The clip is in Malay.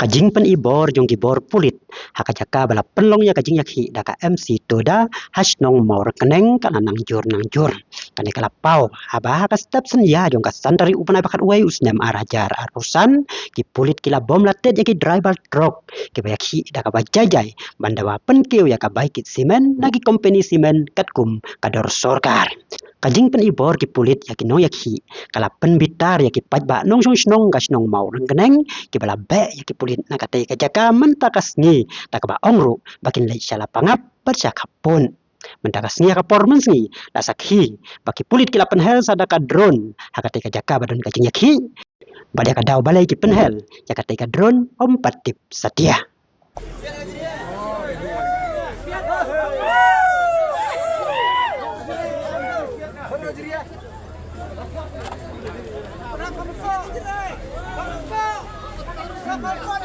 Kajing pen ibor jong gibor pulit. Hakajaka bala penlong ya kajing yakhi daka MC toda hasnong mau rekeneng kana nang jur. Kani kalapau abah ka step senya jong ka sandari upanai bakat uai usnyam arajar arusan ki pulit kila bom latet yaki driver truck ki yakhi daka bajajai bandawa penkiu ya ka baikit simen nagi company simen katkum kador sorkar. Kajing pen ibor ki pulit yaki no yakhi kala pen bitar yaki pajba nong snong gasnong mau rekeneng ki bala be yaki pulit nakate kajaka mentakas ngi takaba ongru bakin lai shala pangap bercakap pun mentakas ngi kapor mensi dasakhi baki pulit kila penhel sadaka drone hakate kajaka badon kajing yakhi badia kadau balai ki penhel jakate ka drone patip setia. Kenapa